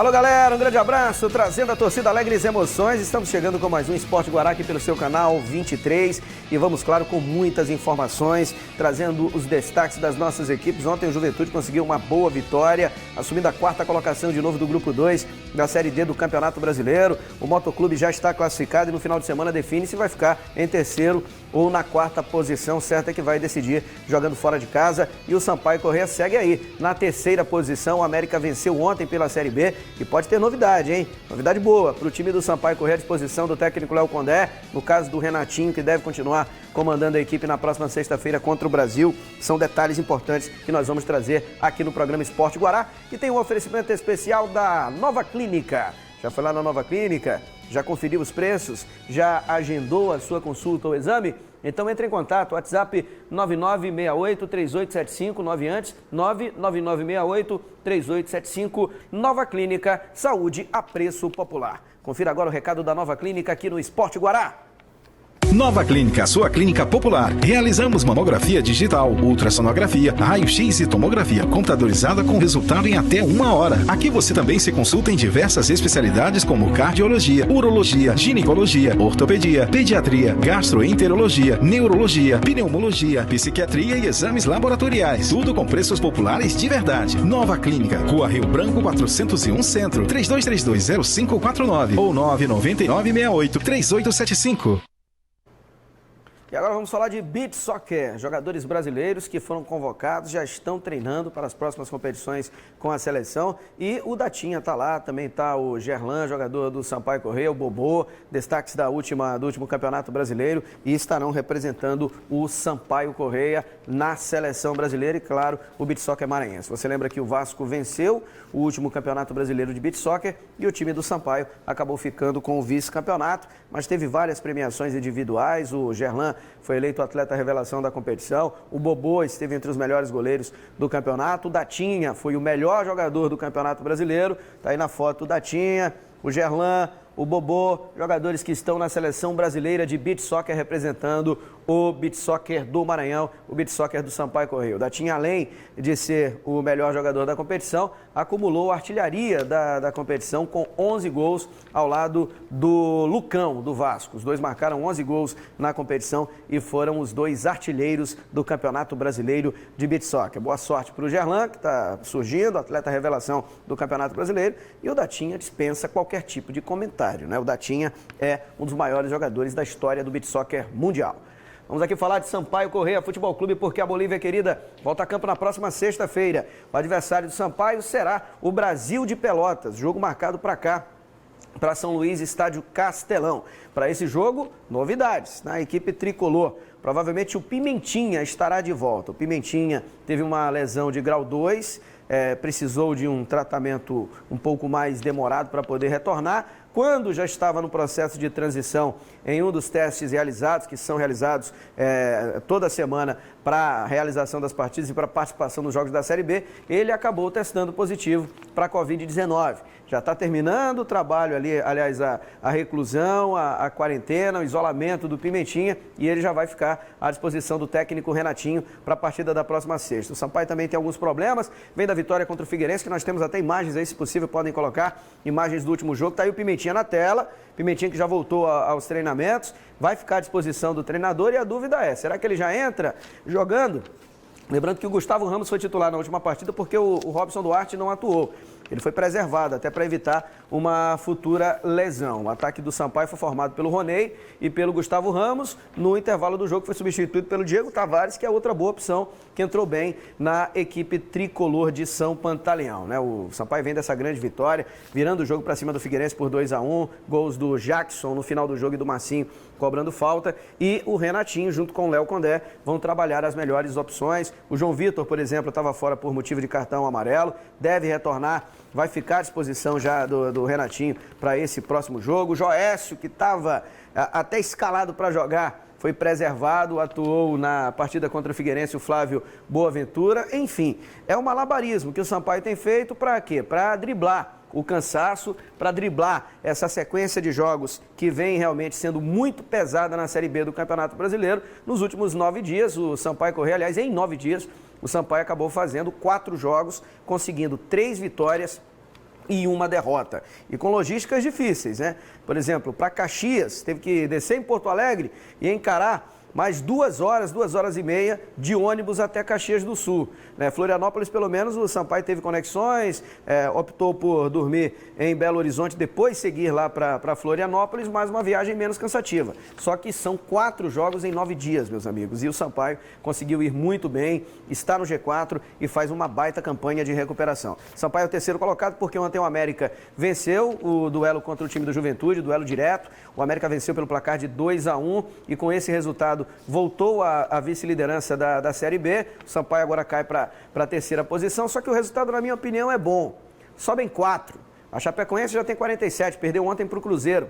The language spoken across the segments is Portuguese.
Alô, galera, um grande abraço, trazendo a torcida alegres emoções. Estamos chegando com mais um Esporte Guará aqui pelo seu canal 23 e vamos, claro, com muitas informações, trazendo os destaques das nossas equipes. Ontem o Juventude conseguiu uma boa vitória, assumindo a 4ª colocação de novo do Grupo 2 da Série D do Campeonato Brasileiro. O Motoclube já está classificado e no final de semana define se vai ficar em terceiro ou na 4ª posição, certo é que vai decidir jogando fora de casa. E o Sampaio Corrêa segue aí na 3ª posição. O América venceu ontem pela Série B e pode ter novidade, hein? Novidade boa para o time do Sampaio Corrêa à disposição do técnico Léo Condé, no caso do Renatinho, que deve continuar comandando a equipe na próxima sexta-feira contra o Brasil. São detalhes importantes que nós vamos trazer aqui no programa Esporte Guará, que tem um oferecimento especial da Nova Clínica. Já foi lá na Nova Clínica? Já conferiu os preços? Já agendou a sua consulta ou exame? Então entre em contato, WhatsApp 9968-3875, 9 antes, 99968-3875, Nova Clínica, saúde a preço popular. Confira agora o recado da Nova Clínica aqui no Esporte Guará. Nova Clínica, sua clínica popular. Realizamos mamografia digital, ultrassonografia, raio-x e tomografia computadorizada com resultado em até 1 hora. Aqui você também se consulta em diversas especialidades como cardiologia, urologia, ginecologia, ortopedia, pediatria, gastroenterologia, neurologia, pneumologia, psiquiatria e exames laboratoriais. Tudo com preços populares de verdade. Nova Clínica, Rua Rio Branco 401 Centro, 32320549 ou 999683875. E agora vamos falar de beach soccer. Jogadores brasileiros que foram convocados já estão treinando para as próximas competições com a seleção. E o Datinha está lá, também está o Gerlan, jogador do Sampaio Corrêa, o Bobô, destaques do último Campeonato Brasileiro, e estarão representando o Sampaio Corrêa na seleção brasileira e, claro, o beach soccer maranhense. Você lembra que o Vasco venceu o último Campeonato Brasileiro de beach soccer e o time do Sampaio acabou ficando com o vice-campeonato, mas teve várias premiações individuais. O Gerlan foi eleito atleta revelação da competição, o Bobô esteve entre os melhores goleiros do campeonato, o Datinha foi o melhor jogador do Campeonato Brasileiro, tá aí na foto o Datinha, o Gerlan, o Bobô, jogadores que estão na seleção brasileira de beach soccer representando o beach soccer do Maranhão, o beach soccer do Sampaio Corrêa. O Datinha, além de ser o melhor jogador da competição, acumulou a artilharia da competição com 11 gols ao lado do Lucão, do Vasco. Os dois marcaram 11 gols na competição e foram os 2 artilheiros do Campeonato Brasileiro de beach soccer. Boa sorte para o Gerlan, que está surgindo, atleta revelação do Campeonato Brasileiro, e o Datinha dispensa qualquer tipo de comentário, né? O Datinha é um dos maiores jogadores da história do beach soccer mundial. Vamos aqui falar de Sampaio Corrêa Futebol Clube, porque a Bolívia querida volta a campo na próxima sexta-feira. O adversário do Sampaio será o Brasil de Pelotas, jogo marcado para cá, para São Luís, estádio Castelão. Para esse jogo, novidades na equipe tricolor. Provavelmente o Pimentinha estará de volta. O Pimentinha teve uma lesão de grau 2, precisou de um tratamento um pouco mais demorado para poder retornar. Quando já estava no processo de transição em um dos testes realizados, que são realizados toda semana para a realização das partidas e para a participação nos jogos da Série B, ele acabou testando positivo para a Covid-19. Já está terminando o trabalho ali, aliás, a reclusão, a quarentena, o isolamento do Pimentinha, e ele já vai ficar à disposição do técnico Renatinho para a partida da próxima sexta. O Sampaio também tem alguns problemas, vem da vitória contra o Figueirense, que nós temos até imagens aí, se possível, podem colocar imagens do último jogo. Está aí o Pimentinha na tela, Pimentinha que já voltou aos treinamentos, vai ficar à disposição do treinador, e a dúvida é, será que ele já entra jogando? Lembrando que o Gustavo Ramos foi titular na última partida porque o Robson Duarte não atuou. Ele foi preservado até para evitar uma futura lesão. O ataque do Sampaio foi formado pelo Roney e pelo Gustavo Ramos. No intervalo do jogo foi substituído pelo Diego Tavares, que é outra boa opção, que entrou bem na equipe tricolor de São Pantaleão, né? O Sampaio vem dessa grande vitória, virando o jogo para cima do Figueirense por 2-1, gols do Jackson no final do jogo e do Marcinho cobrando falta, e o Renatinho junto com o Léo Condé vão trabalhar as melhores opções. O João Vitor, por exemplo, estava fora por motivo de cartão amarelo, deve retornar, vai ficar à disposição já do Renatinho para esse próximo jogo. O Joécio, que estava até escalado para jogar, foi preservado, atuou na partida contra o Figueirense, o Flávio Boaventura. Enfim, é um malabarismo que o Sampaio tem feito para quê? Para driblar o cansaço, para driblar essa sequência de jogos que vem realmente sendo muito pesada na Série B do Campeonato Brasileiro. Nos últimos 9 dias, o Sampaio Corrêa, aliás, em 9 dias, o Sampaio acabou fazendo 4 jogos, conseguindo 3 vitórias e uma derrota. E com logísticas difíceis, né? Por exemplo, para Caxias, teve que descer em Porto Alegre e encarar mais 2 horas e meia de ônibus até Caxias do Sul. Né? Florianópolis, pelo menos, o Sampaio teve conexões, optou por dormir em Belo Horizonte, depois seguir lá para Florianópolis, mais uma viagem menos cansativa. Só que são 4 jogos em 9 dias, meus amigos, e o Sampaio conseguiu ir muito bem, está no G4 e faz uma baita campanha de recuperação. Sampaio é o terceiro colocado porque ontem o América venceu o duelo contra o time do Juventude, duelo direto. O América venceu pelo placar de 2-1 e com esse resultado voltou à vice-liderança da Série B. O Sampaio agora cai para a terceira posição, só que o resultado, na minha opinião, é bom. Sobem 4. A Chapecoense já tem 47, perdeu ontem para o Cruzeiro,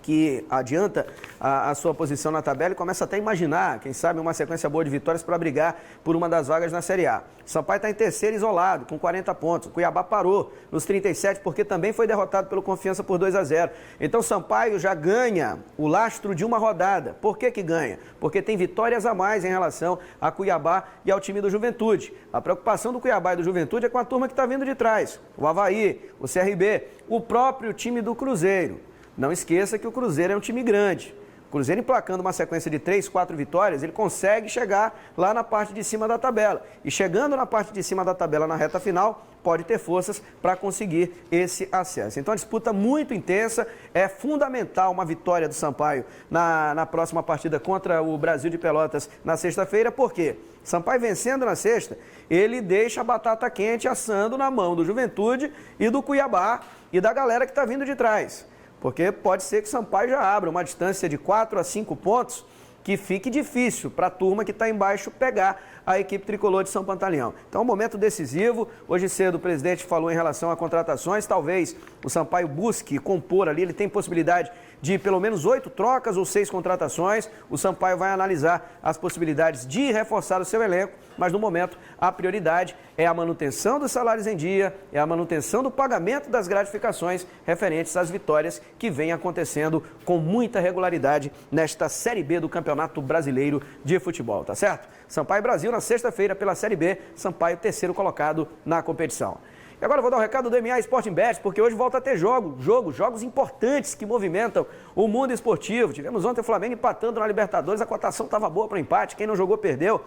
que adianta a sua posição na tabela e começa até a imaginar, quem sabe, uma sequência boa de vitórias para brigar por uma das vagas na Série A. O Sampaio está em terceiro isolado, com 40 pontos. O Cuiabá parou nos 37, porque também foi derrotado pelo Confiança por 2-0. Então o Sampaio já ganha o lastro de uma rodada. Por que que ganha? Porque tem vitórias a mais em relação a Cuiabá e ao time do Juventude. A preocupação do Cuiabá e do Juventude é com a turma que está vindo de trás. O Avaí, o CRB, o próprio time do Cruzeiro. Não esqueça que o Cruzeiro é um time grande. O Cruzeiro, emplacando uma sequência de 3, 4 vitórias, ele consegue chegar lá na parte de cima da tabela. E chegando na parte de cima da tabela na reta final, pode ter forças para conseguir esse acesso. Então a disputa muito intensa, é fundamental uma vitória do Sampaio na próxima partida contra o Brasil de Pelotas na sexta-feira, porque Sampaio vencendo na sexta, ele deixa a batata quente assando na mão do Juventude e do Cuiabá e da galera que está vindo de trás. Porque pode ser que o Sampaio já abra uma distância de 4 a 5 pontos que fique difícil para a turma que está embaixo pegar a equipe tricolor de São Pantaleão. Então, um momento decisivo. Hoje cedo o presidente falou em relação a contratações. Talvez o Sampaio busque compor ali, ele tem possibilidade de pelo menos 8 trocas ou 6 contratações. O Sampaio vai analisar as possibilidades de reforçar o seu elenco, mas no momento a prioridade é a manutenção dos salários em dia, é a manutenção do pagamento das gratificações referentes às vitórias que vem acontecendo com muita regularidade nesta Série B do Campeonato Brasileiro de Futebol, tá certo? Sampaio Brasil na sexta-feira pela Série B, Sampaio terceiro colocado na competição. E agora eu vou dar um recado do MA Sporting Bet, porque hoje volta a ter jogos importantes que movimentam o mundo esportivo. Tivemos ontem o Flamengo empatando na Libertadores, a cotação estava boa para o empate, quem não jogou perdeu.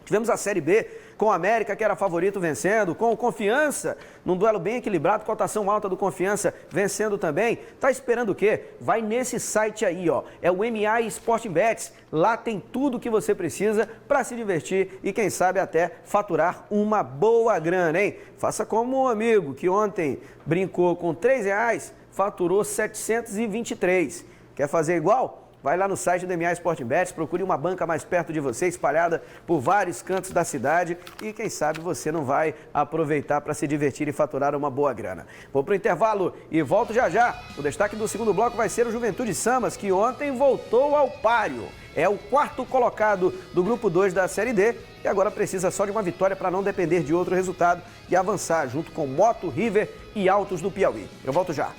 Tivemos a Série B com o América, que era favorito, vencendo, com o Confiança, num duelo bem equilibrado, cotação alta do Confiança, vencendo também. Tá esperando o quê? Vai nesse site aí, ó, é o MA Sporting Bets. Lá tem tudo o que você precisa para se divertir e, quem sabe, até faturar uma boa grana, hein? Faça como um amigo que ontem brincou com R$3, faturou 723. Quer fazer igual? Vai lá no site do MA Sporting Bets, procure uma banca mais perto de você, espalhada por vários cantos da cidade e quem sabe você não vai aproveitar para se divertir e faturar uma boa grana. Vou para o intervalo e volto já já. O destaque do segundo bloco vai ser o Juventude Samas, que ontem voltou ao páreo. É o quarto colocado do Grupo 2 da Série D e agora precisa só de uma vitória para não depender de outro resultado e avançar junto com Moto, River e Altos do Piauí. Eu volto já.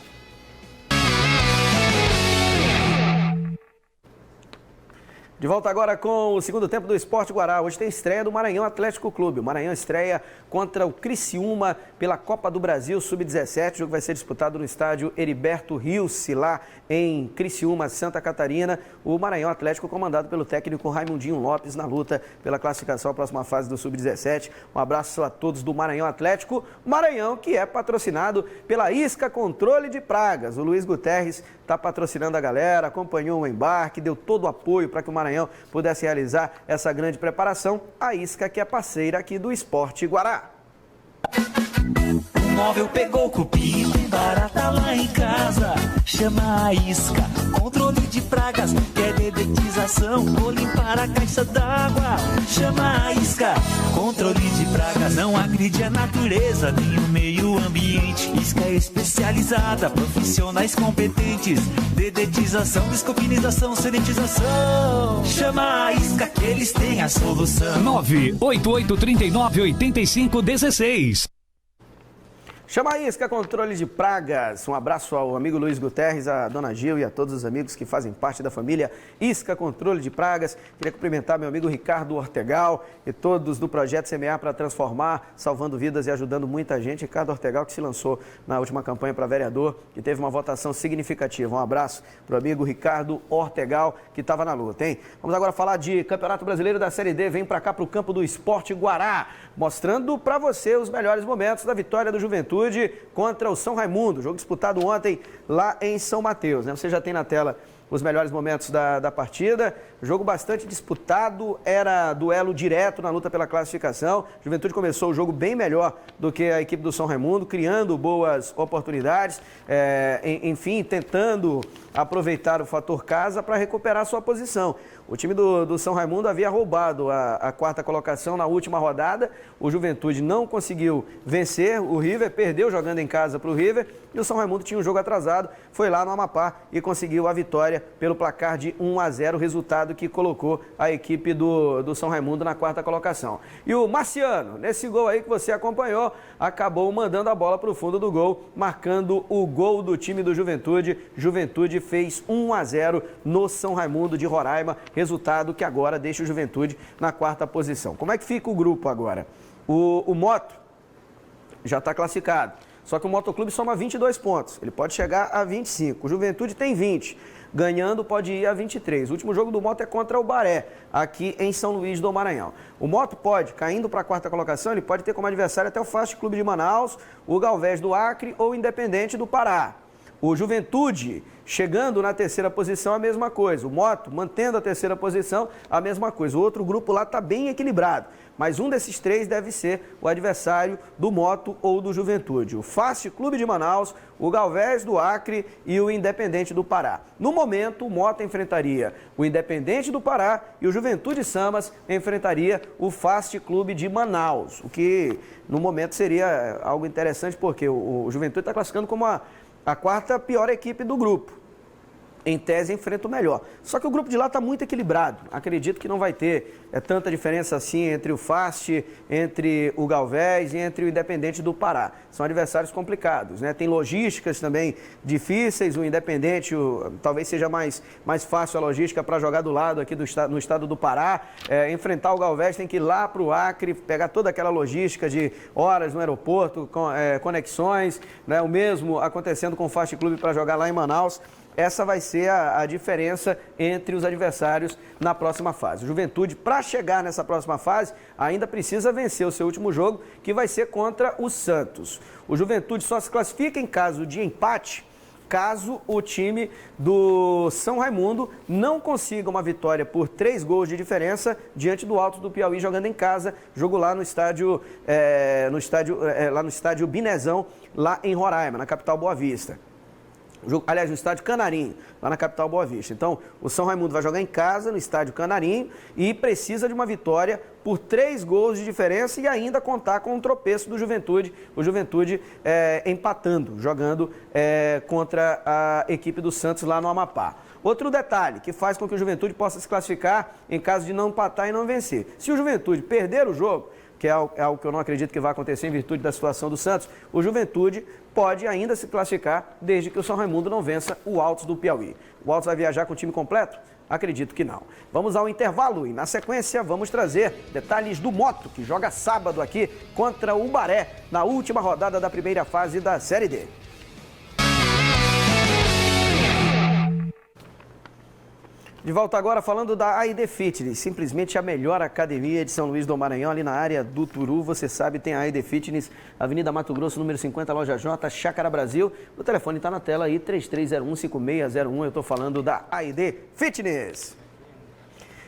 De volta agora com o segundo tempo do Esporte Guará. Hoje tem estreia do Maranhão Atlético Clube. O Maranhão estreia contra o Criciúma pela Copa do Brasil Sub-17. O jogo vai ser disputado no estádio Heriberto Rilse, lá em Criciúma, Santa Catarina. O Maranhão Atlético comandado pelo técnico Raimundinho Lopes na luta pela classificação à próxima fase do Sub-17. Um abraço a todos do Maranhão Atlético. Maranhão que é patrocinado pela Isca Controle de Pragas. O Luiz Guterres está patrocinando a galera, acompanhou o embarque, deu todo o apoio para que o Maranhão pudesse realizar essa grande preparação. A Isca, que é parceira aqui do Esporte Guará. O móvel pegou cupim, tem barata lá em casa. Chama a Isca, controle de pragas, quer dedetização ou limpar a caixa d'água. Chama a Isca, controle de pragas, não agride a natureza nem o meio ambiente. Isca é especializada, profissionais competentes, dedetização, descopinização, sanitização. Chama a Isca que eles têm a solução. 988398516. Chama a Isca Controle de Pragas. Um abraço ao amigo Luiz Guterres, a dona Gil e a todos os amigos que fazem parte da família Isca Controle de Pragas. Queria cumprimentar meu amigo Ricardo Ortegal e todos do Projeto Semear para Transformar, salvando vidas e ajudando muita gente. Ricardo Ortegal, que se lançou na última campanha para vereador e teve uma votação significativa. Um abraço para o amigo Ricardo Ortegal, que estava na luta, hein? Vamos agora falar de Campeonato Brasileiro da Série D. Vem para cá, para o campo do Esporte Guará, mostrando para você os melhores momentos da vitória do Juventude contra o São Raimundo, jogo disputado ontem lá em São Mateus, né? Você já tem na tela os melhores momentos da partida, jogo bastante disputado, era duelo direto na luta pela classificação. Juventude começou o jogo bem melhor do que a equipe do São Raimundo, criando boas oportunidades, enfim, tentando aproveitar o fator casa para recuperar sua posição. O time do São Raimundo havia roubado a quarta colocação na última rodada, o Juventude não conseguiu vencer, o River perdeu jogando em casa para o River e o São Raimundo tinha um jogo atrasado, foi lá no Amapá e conseguiu a vitória pelo placar de 1-0, resultado que colocou a equipe do São Raimundo na quarta colocação. E o Marciano, nesse gol aí que você acompanhou, acabou mandando a bola para o fundo do gol, marcando o gol do time do Juventude. Juventude fez 1-0 no São Raimundo de Roraima, resultado que agora deixa o Juventude na quarta posição. Como é que fica o grupo agora? O Moto já está classificado, só que o Motoclube soma 22 pontos, ele pode chegar a 25, o Juventude tem 20, ganhando pode ir a 23. O último jogo do Moto é contra o Baré, aqui em São Luís do Maranhão. O Moto pode, caindo para a quarta colocação, ele pode ter como adversário até o Fast Clube de Manaus, o Galvez do Acre ou o Independente do Pará. O Juventude, chegando na terceira posição, a mesma coisa. O Moto, mantendo a terceira posição, a mesma coisa. O outro grupo lá está bem equilibrado, mas um desses três deve ser o adversário do Moto ou do Juventude. O Fast Clube de Manaus, o Galvez do Acre e o Independente do Pará. No momento, o Moto enfrentaria o Independente do Pará e o Juventude Samas enfrentaria o Fast Clube de Manaus, o que no momento seria algo interessante, porque o Juventude está classificando como a quarta pior equipe do grupo. Em tese, enfrenta o melhor. Só que o grupo de lá está muito equilibrado. Acredito que não vai ter tanta diferença assim entre o Fast, entre o Galvez e entre o Independente do Pará. São adversários complicados, né? Tem logísticas também difíceis. O Independente talvez seja mais fácil a logística para jogar do lado aqui no estado do Pará. Enfrentar o Galvez tem que ir lá para o Acre, pegar toda aquela logística de horas no aeroporto, conexões, né? O mesmo acontecendo com o Fast Clube para jogar lá em Manaus. Essa vai ser a diferença entre os adversários na próxima fase. O Juventude, para chegar nessa próxima fase, ainda precisa vencer o seu último jogo, que vai ser contra o Santos. O Juventude só se classifica em caso de empate, caso o time do São Raimundo não consiga uma vitória por 3 gols de diferença diante do Alto do Piauí, jogando em casa, jogo lá no estádio Binezão, lá em Roraima, na capital Boa Vista. Aliás, no estádio Canarinho, lá na capital Boa Vista. Então, o São Raimundo vai jogar em casa, no estádio Canarinho, e precisa de uma vitória por 3 gols de diferença e ainda contar com um tropeço do Juventude. O Juventude empatando, jogando contra a equipe do Santos lá no Amapá. Outro detalhe que faz com que o Juventude possa se classificar em caso de não empatar e não vencer. Se o Juventude perder o jogo, que é algo que eu não acredito que vai acontecer em virtude da situação do Santos, o Juventude pode ainda se classificar desde que o São Raimundo não vença o Altos do Piauí. O Altos vai viajar com o time completo? Acredito que não. Vamos ao intervalo e na sequência vamos trazer detalhes do Moto, que joga sábado aqui contra o Baré, na última rodada da primeira fase da Série D. De volta agora falando da AID Fitness, simplesmente a melhor academia de São Luís do Maranhão, ali na área do Turu. Você sabe, tem a AID Fitness, Avenida Mato Grosso, número 50, Loja J, Chácara Brasil. O telefone está na tela aí, 3301-5601. Eu estou falando da AID Fitness.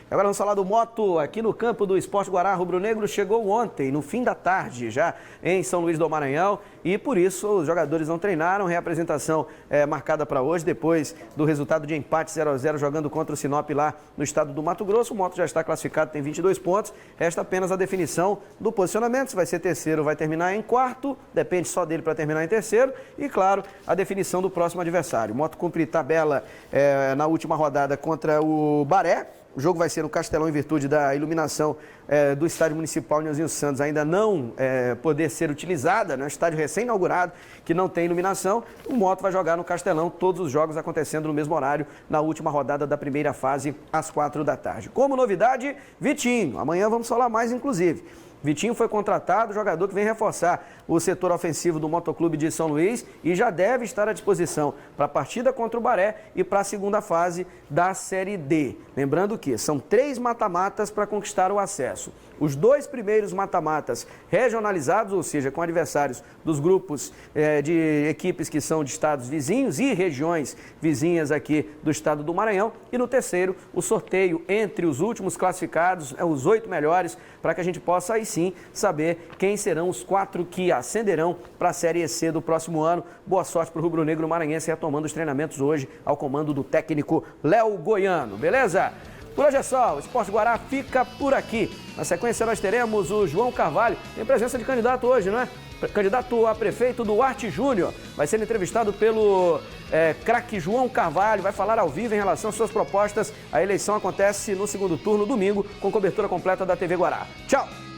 Agora vamos falar do Moto aqui no campo do Esporte Guará. Rubro-Negro chegou ontem, no fim da tarde, já em São Luís do Maranhão, e por isso os jogadores não treinaram. Reapresentação marcada para hoje, depois do resultado de empate 0-0 jogando contra o Sinop lá no estado do Mato Grosso. O Moto já está classificado, tem 22 pontos. Resta apenas a definição do posicionamento, se vai ser terceiro ou vai terminar em quarto, depende só dele para terminar em terceiro. E claro, a definição do próximo adversário. O Moto cumpre tabela na última rodada contra o Baré, O jogo vai ser no Castelão em virtude da iluminação do Estádio Municipal Nilzinho Santos ainda não poder ser utilizada, né? Estádio recém-inaugurado que não tem iluminação. O Moto vai jogar no Castelão, todos os jogos acontecendo no mesmo horário, na última rodada da primeira fase, às 4 da tarde. Como novidade, Vitinho. Amanhã vamos falar mais, inclusive. Vitinho foi contratado, jogador que vem reforçar o setor ofensivo do Motoclube de São Luís e já deve estar à disposição para a partida contra o Baré e para a segunda fase da Série D. Lembrando que são 3 mata-matas para conquistar o acesso. Os 2 primeiros mata-matas regionalizados, ou seja, com adversários dos grupos de equipes que são de estados vizinhos e regiões vizinhas aqui do estado do Maranhão. E no terceiro, o sorteio entre os últimos classificados, os 8 melhores, para que a gente possa aí sim saber quem serão os 4 que ascenderão para a Série C do próximo ano. Boa sorte para o rubro-negro maranhense retomando os treinamentos hoje ao comando do técnico Léo Goiano. Beleza? Por hoje é só, o Esporte Guará fica por aqui. Na sequência nós teremos o João Carvalho, tem presença de candidato hoje, não é? Candidato a prefeito Duarte Júnior, vai ser entrevistado pelo craque João Carvalho, vai falar ao vivo em relação às suas propostas. A eleição acontece no segundo turno, domingo, com cobertura completa da TV Guará. Tchau!